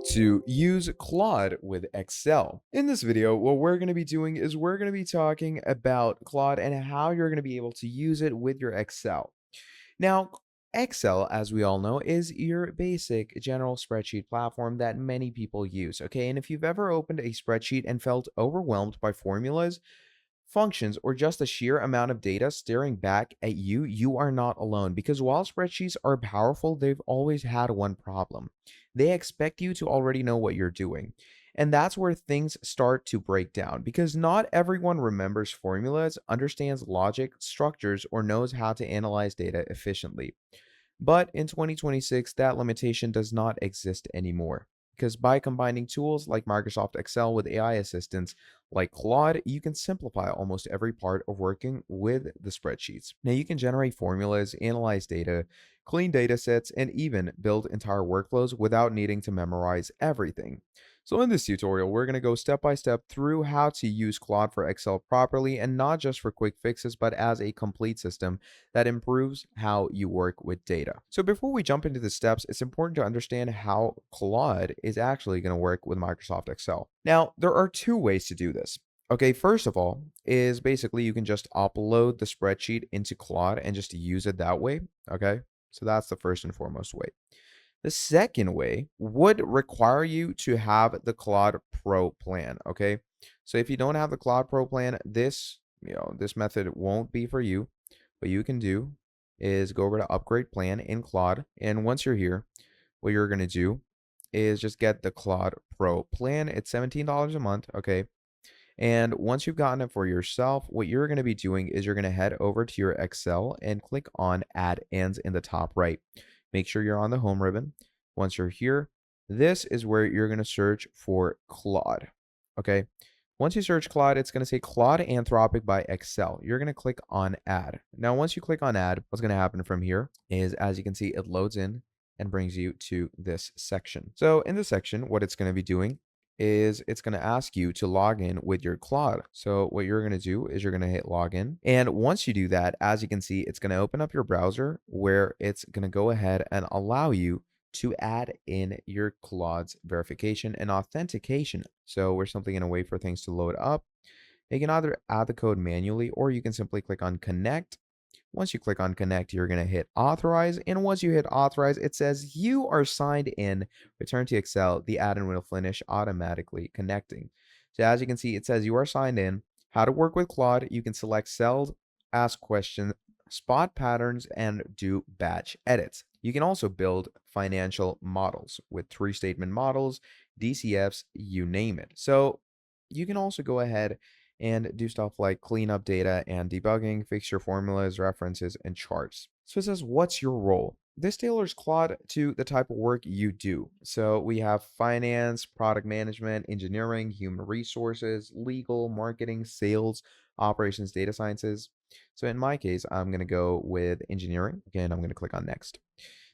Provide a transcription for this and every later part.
to use Claude with Excel. In this video, what we're going to be doing is we're going to be talking about Claude and how you're going to be able to use it with your Excel. Now, Excel, as we all know, is your basic general spreadsheet platform that many people use, okay? And if you've ever opened a spreadsheet and felt overwhelmed by formulas, functions, or just the sheer amount of data staring back at you, you are not alone. Because while spreadsheets are powerful, they've always had one problem. They expect you to already know what you're doing. And that's where things start to break down because not everyone remembers formulas, understands logic, structures, or knows how to analyze data efficiently. But in 2026, that limitation does not exist anymore. Because by combining tools like Microsoft Excel with AI assistants like Claude, you can simplify almost every part of working with the spreadsheets. Now, you can generate formulas, analyze data, clean data sets, and even build entire workflows without needing to memorize everything. So in this tutorial, we're going to go step by step through how to use Claude for Excel properly and not just for quick fixes, but as a complete system that improves how you work with data. So before we jump into the steps, it's important to understand how Claude is actually going to work with Microsoft Excel. Now, there are two ways to do this. Okay, first of all, is basically you can just upload the spreadsheet into Claude and just use it that way. Okay, so that's the first and foremost way. The second way would require you to have the Claude Pro plan, okay? So if you don't have the Claude Pro plan, this method won't be for you. What you can do is go over to upgrade plan in Claude, and once you're here, what you're going to do is just get the Claude Pro plan. It's $17 a month, okay? And once you've gotten it for yourself, what you're going to be doing is you're going to head over to your Excel and click on Add-ins in the top right. Make sure you're on the home ribbon. Once you're here, this is where you're going to search for Claude. Okay. Once you search Claude, it's going to say Claude Anthropic by Excel. You're going to click on Add. Now, once you click on Add, what's going to happen from here is, as you can see, it loads in and brings you to this section. So in this section, what it's going to be doing is it's going to ask you to log in with your Claude. So what you're going to do is you're going to hit login. And once you do that, as you can see, it's going to open up your browser where it's going to go ahead and allow you to add in your Claude's verification and authentication. So we're simply going to wait for things to load up. You can either add the code manually or you can simply click on connect. Once you click on connect, you're going to hit authorize. And once you hit authorize, it says you are signed in. Return to Excel. The add-in will finish automatically connecting. So as you can see, it says you are signed in. How to work with Claude. You can select cells, ask questions, spot patterns, and do batch edits. You can also build financial models with three-statement models, DCFs, you name it. So you can also go ahead and do stuff like clean up data and debugging, fix your formulas, references, and charts. So it says, what's your role? This tailors Claude to the type of work you do. So we have finance, product management, engineering, human resources, legal, marketing, sales, operations, data sciences. So in my case, I'm going to go with engineering. Again, I'm going to click on next.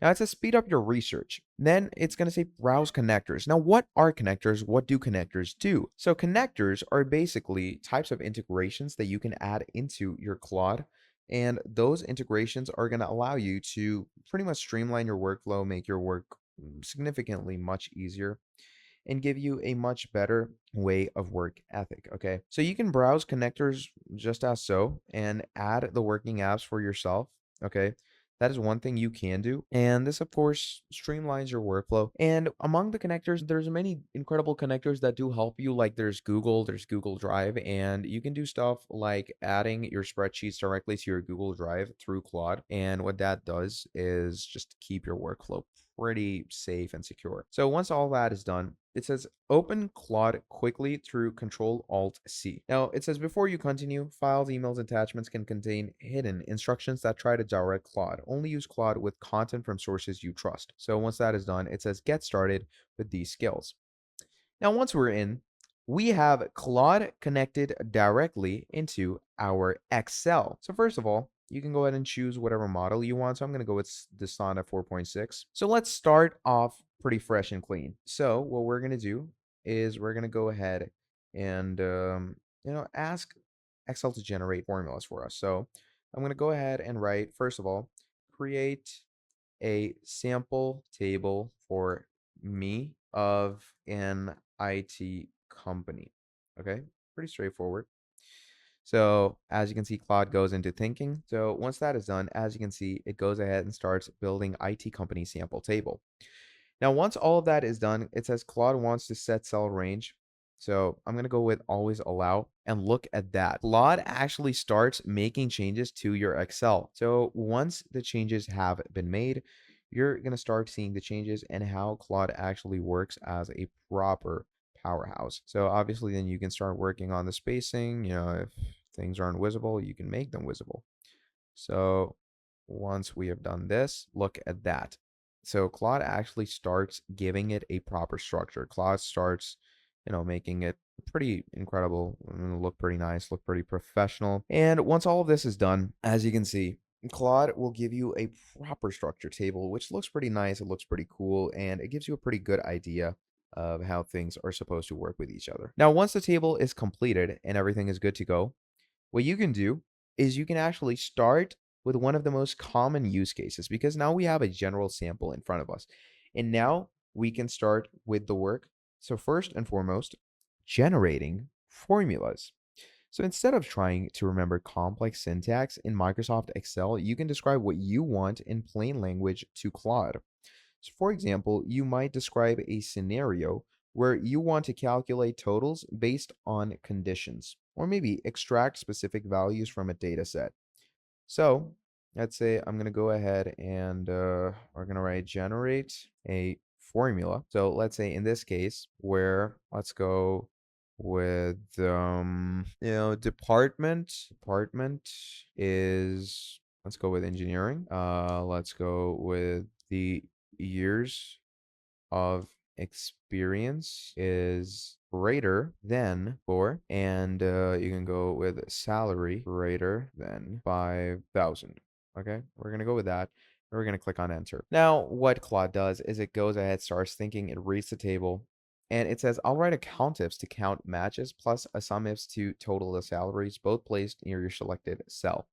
Now it says speed up your research. Then it's going to say browse connectors. Now, what are connectors? What do connectors do? So connectors are basically types of integrations that you can add into your Claude. And those integrations are going to allow you to pretty much streamline your workflow, make your work significantly much easier, and give you a much better way of work ethic. Okay. So you can browse connectors just as so and add the working apps for yourself. Okay. That is one thing you can do. And this, of course, streamlines your workflow. And among the connectors, there's many incredible connectors that do help you. Like there's Google Drive, and you can do stuff like adding your spreadsheets directly to your Google Drive through Claude. And what that does is just keep your workflow pretty safe and secure. So once all that is done, it says open Claude quickly through Control Alt C. Now it says before you continue, files, emails, attachments can contain hidden instructions that try to direct Claude. Only use Claude with content from sources you trust. So once that is done, it says get started with these skills. Now once we're in, we have Claude connected directly into our Excel. So first of all, you can go ahead and choose whatever model you want. So I'm going to go with the Sonnet 4.6. So let's start off pretty fresh and clean. So what we're going to do is we're going to go ahead and, ask Excel to generate formulas for us. So I'm going to go ahead and write, first of all, create a sample table for me of an IT company. Okay, pretty straightforward. So as you can see, Claude goes into thinking. So once that is done, as you can see, it goes ahead and starts building IT company sample table. Now, once all of that is done, it says Claude wants to set cell range. So I'm going to go with always allow and look at that. Claude actually starts making changes to your Excel. So once the changes have been made, you're going to start seeing the changes and how Claude actually works as a proper powerhouse. So obviously then you can start working on the spacing. If things aren't visible, you can make them visible. So once we have done this, look at that. So Claude actually starts giving it a proper structure. Claude starts, making it pretty incredible, look pretty nice, look pretty professional. And once all of this is done, as you can see, Claude will give you a proper structure table, which looks pretty nice. It looks pretty cool, and it gives you a pretty good idea of how things are supposed to work with each other. Now, once the table is completed and everything is good to go, what you can do is you can actually start with one of the most common use cases because now we have a general sample in front of us. And now we can start with the work. So, first and foremost, generating formulas. So, instead of trying to remember complex syntax in Microsoft Excel, you can describe what you want in plain language to Claude. So for example, you might describe a scenario where you want to calculate totals based on conditions, or maybe extract specific values from a data set. So let's say I'm going to go ahead and we're going to write generate a formula. So let's say in this case, where let's go with department is, let's go with engineering. Let's go with the years of experience is greater than 4, and you can go with salary greater than 5,000. Okay, we're gonna go with that. We're gonna click on enter. Now, what Claude does is it goes ahead, starts thinking, it reads the table, and it says, I'll write a count ifs to count matches plus a sum ifs to total the salaries, both placed near your selected cell.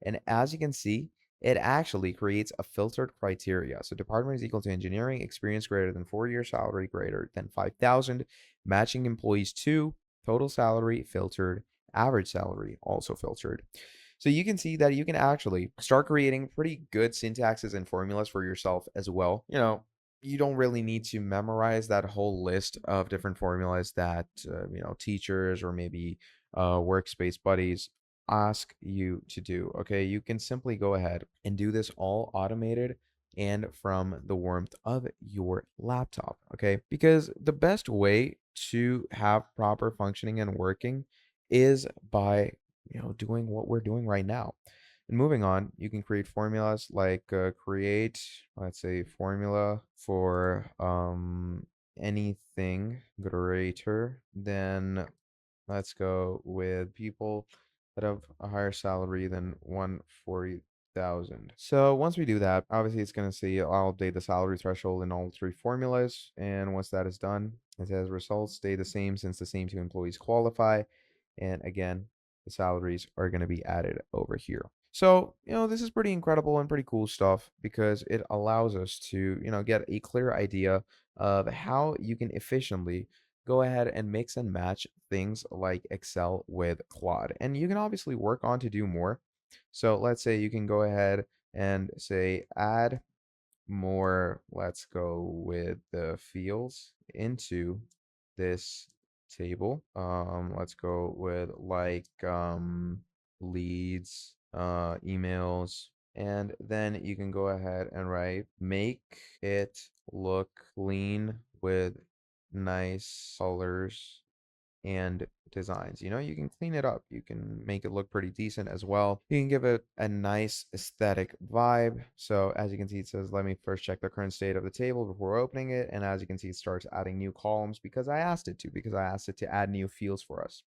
And as you can see, it actually creates a filtered criteria. So department is equal to engineering, experience greater than 4 years, salary greater than 5,000, matching employees to total salary filtered, average salary also filtered. So you can see that you can actually start creating pretty good syntaxes and formulas for yourself as well. You don't really need to memorize that whole list of different formulas that, teachers or maybe workspace buddies ask you to do. Okay, you can simply go ahead and do this all automated and from the warmth of your laptop. Okay, because the best way to have proper functioning and working is by doing what we're doing right now. And moving on, you can create formulas like create, let's say, formula for anything greater than, let's go with people that have a higher salary than 140,000. So once we do that, obviously it's going to say I'll update the salary threshold in all three formulas. And once that is done, it says results stay the same since the same two employees qualify. And again, the salaries are going to be added over here. So, this is pretty incredible and pretty cool stuff because it allows us to, get a clear idea of how you can efficiently go ahead and mix and match things like Excel with Claude. And you can obviously work on to do more. So let's say you can go ahead and say add more, let's go with the fields into this table. Let's go with like leads, emails, and then you can go ahead and write make it look clean with nice colors and designs. You can clean it up. You can make it look pretty decent as well. You can give it a nice aesthetic vibe. So as you can see, it says, let me first check the current state of the table before opening it. And as you can see, it starts adding new columns because I asked it to add new fields for us.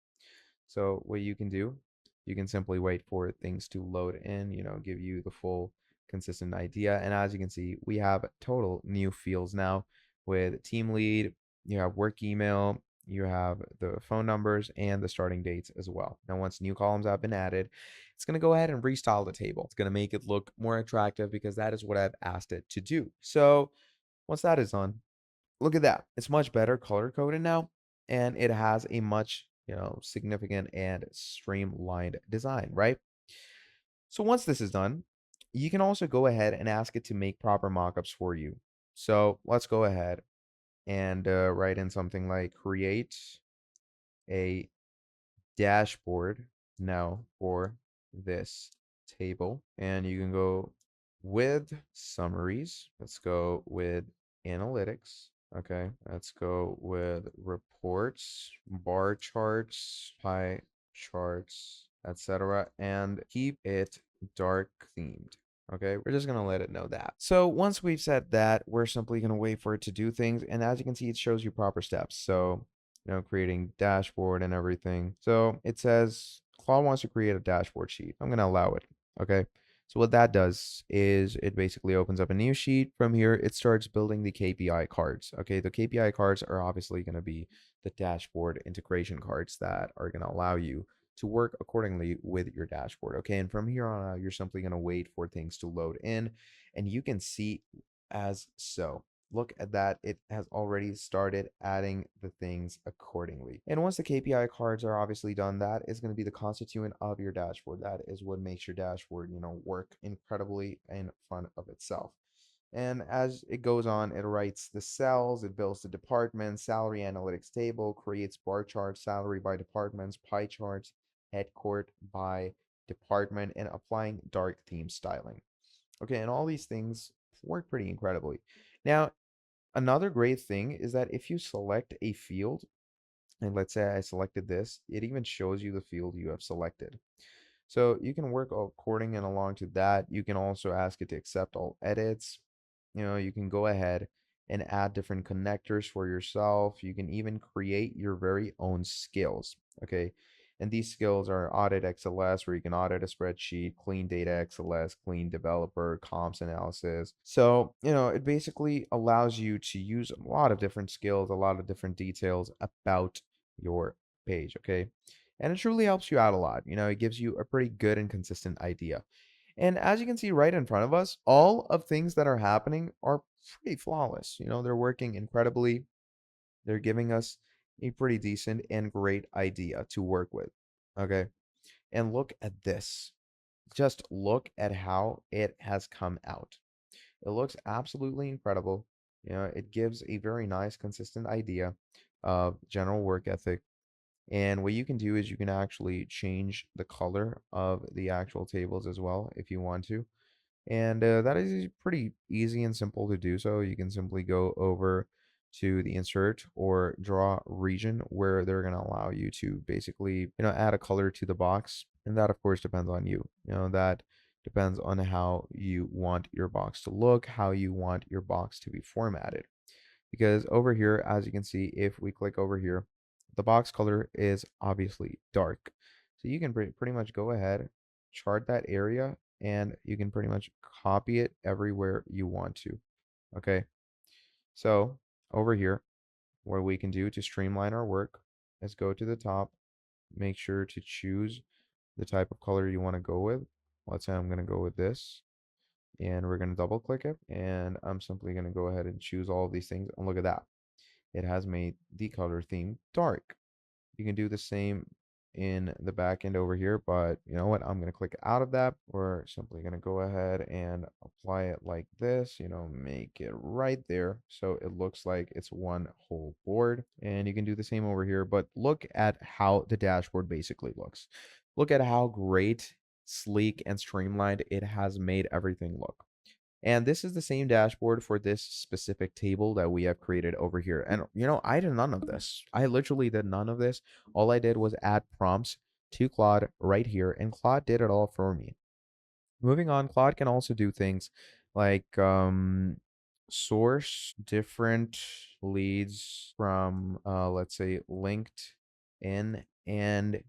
So what you can do, you can simply wait for things to load in, give you the full consistent idea. And as you can see, we have total new fields now with team lead, you have work email, you have the phone numbers and the starting dates as well. Now, once new columns have been added, it's going to go ahead and restyle the table. It's going to make it look more attractive because that is what I've asked it to do. So once that is done, Look at that. It's much better color coded now, and it has a much, significant and streamlined design, right? So once this is done, you can also go ahead and ask it to make proper mockups for you. So let's go ahead and write in something like create a dashboard now for this table. And you can go with summaries. Let's go with analytics. Okay, let's go with reports, bar charts, pie charts, etc. And keep it dark themed. Okay, we're just gonna let it know that. So once we've said that, we're simply gonna wait for it to do things. And as you can see, it shows you proper steps. So creating dashboard and everything. So it says Claude wants to create a dashboard sheet. I'm going to allow it. Okay. So what that does is it basically opens up a new sheet. From here, it starts building the KPI cards. Okay. The KPI cards are obviously going to be the dashboard integration cards that are going to allow you to work accordingly with your dashboard. Okay. And from here on out, you're simply going to wait for things to load in, and you can see as so. Look at that. It has already started adding the things accordingly. And once the KPI cards are obviously done, that is going to be the constituent of your dashboard. That is what makes your dashboard, work incredibly in front of itself. And as it goes on, it writes the cells, it builds the department, salary analytics table, creates bar charts, salary by departments, pie charts, head court by department, and applying dark theme styling. Okay, and all these things work pretty incredibly. Now, another great thing is that if you select a field, and let's say I selected this, it even shows you the field you have selected. So you can work according and along to that. You can also ask it to accept all edits. You can go ahead and add different connectors for yourself. You can even create your very own skills. Okay. And these skills are audit XLS, where you can audit a spreadsheet, clean data XLS, clean developer, comps analysis. So, it basically allows you to use a lot of different skills, a lot of different details about your page. Okay. And it truly helps you out a lot. It gives you a pretty good and consistent idea. And as you can see right in front of us, all of things that are happening are pretty flawless. They're working incredibly. They're giving us a pretty decent and great idea to work with. Okay. And look at this. Just look at how it has come out. It looks absolutely incredible. It gives a very nice, consistent idea of general work ethic. And what you can do is you can actually change the color of the actual tables as well if you want to. And that is pretty easy and simple to do so. You can simply go over to the insert or draw region, where they're going to allow you to basically, add a color to the box. And that, of course, depends on you. That depends on how you want your box to look, how you want your box to be formatted. Because over here, as you can see, if we click over here, the box color is obviously dark. So you can pretty much go ahead, chart that area, and you can pretty much copy it everywhere you want to. Okay. So over here, what we can do to streamline our work is go to the top, make sure to choose the type of color you want to go with. Let's say I'm going to go with this, and we're going to double click it, and I'm simply going to go ahead and choose all of these things, and look at that. It has made the color theme dark. You can do the same in the back end over here, but you know what? I'm going to click out of that. We're simply going to go ahead and apply it like this, make it right there. So it looks like it's one whole board. And you can do the same over here, but look at how the dashboard basically looks. Look at how great, sleek, and streamlined it has made everything look. And this is the same dashboard for this specific table that we have created over here. And, I did none of this. I literally did none of this. All I did was add prompts to Claude right here, and Claude did it all for me. Moving on, Claude can also do things like source different leads from, let's say, LinkedIn, and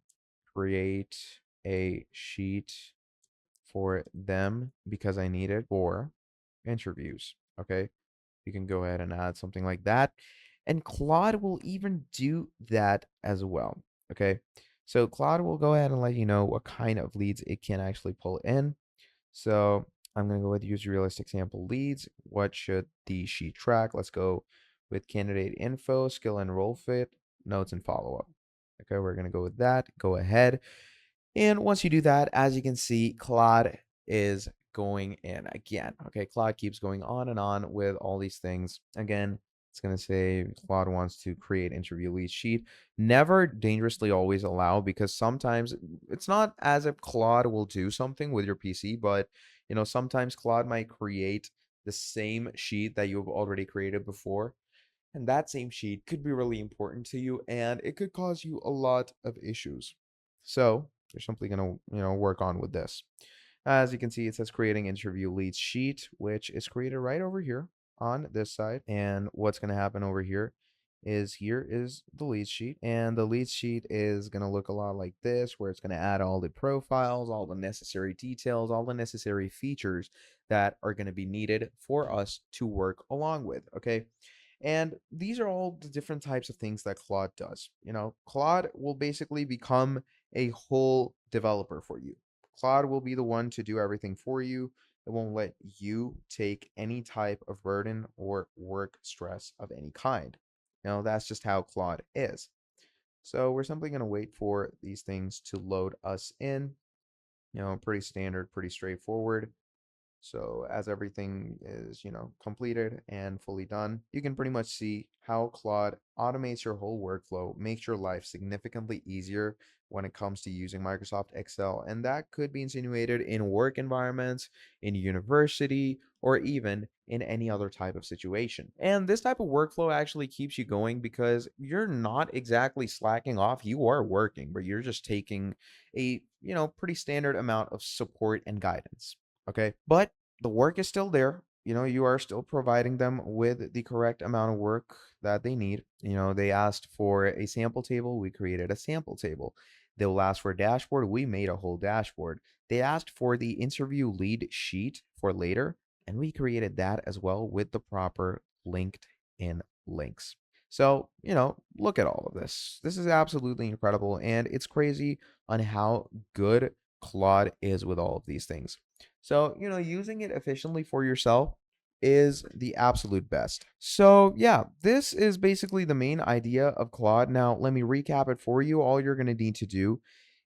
create a sheet for them because I need it for interviews. Okay. You can go ahead and add something like that. And Claude will even do that as well. Okay. So Claude will go ahead and let you know what kind of leads it can actually pull in. So I'm going to go with use realistic sample leads. What should the sheet track? Let's go with candidate info, skill and role fit, notes and follow-up. Okay, we're going to go with that. Go ahead. And once you do that, as you can see, Claude is going in again. Okay, Claude keeps going on and on with all these things. Again, it's going to say Claude wants to create interview lead sheet. Never dangerously always allow, because sometimes it's not as if Claude will do something with your PC, but sometimes Claude might create the same sheet that you've already created before. And that same sheet could be really important to you, and it could cause you a lot of issues. So you're simply going to, work on with this. As you can see, it says creating interview leads sheet, which is created right over here on this side. And what's going to happen over here is the lead sheet. And the lead sheet is going to look a lot like this, where it's going to add all the profiles, all the necessary details, all the necessary features that are going to be needed for us to work along with. Okay. And these are all the different types of things that Claude does. Claude will basically become a whole developer for you. Claude will be the one to do everything for you. It won't let you take any type of burden or work stress of any kind. That's just how Claude is. So we're simply going to wait for these things to load us in. Pretty standard, pretty straightforward. So as everything is, completed and fully done, you can pretty much see how Claude automates your whole workflow, makes your life significantly easier when it comes to using Microsoft Excel. And that could be insinuated in work environments, in university, or even in any other type of situation. And this type of workflow actually keeps you going, because you're not exactly slacking off. You are working, but you're just taking a, pretty standard amount of support and guidance. Okay. But the work is still there. You are still providing them with the correct amount of work that they need. They asked for a sample table. We created a sample table. They'll ask for a dashboard. We made a whole dashboard. They asked for the interview lead sheet for later, and we created that as well with the proper linked in links. So, look at all of this. This is absolutely incredible, and it's crazy on how good Claude is with all of these things. So, using it efficiently for yourself is the absolute best. So, yeah, this is basically the main idea of Claude. Now, let me recap it for you. All you're going to need to do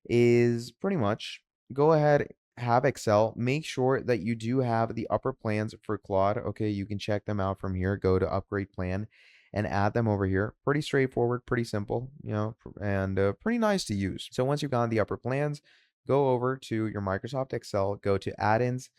is pretty much go ahead, have Excel, make sure that you do have the upper plans for Claude. Okay, you can check them out from here. Go to upgrade plan and add them over here. Pretty straightforward, pretty simple, and pretty nice to use. So once you've gotten the upper plans, go over to your Microsoft Excel, go to add-ins,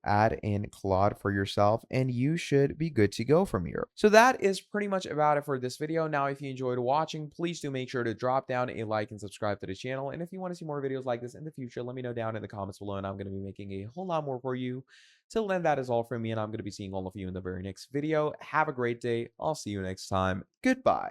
add in Claude for yourself, and you should be good to go from here. So that is pretty much about it for this video. Now, if you enjoyed watching, please do make sure to drop down a like and subscribe to the channel. And if you want to see more videos like this in the future, let me know down in the comments below, and I'm going to be making a whole lot more for you. Till then, that is all from me, and I'm going to be seeing all of you in the very next video. Have a great day. I'll see you next time. Goodbye.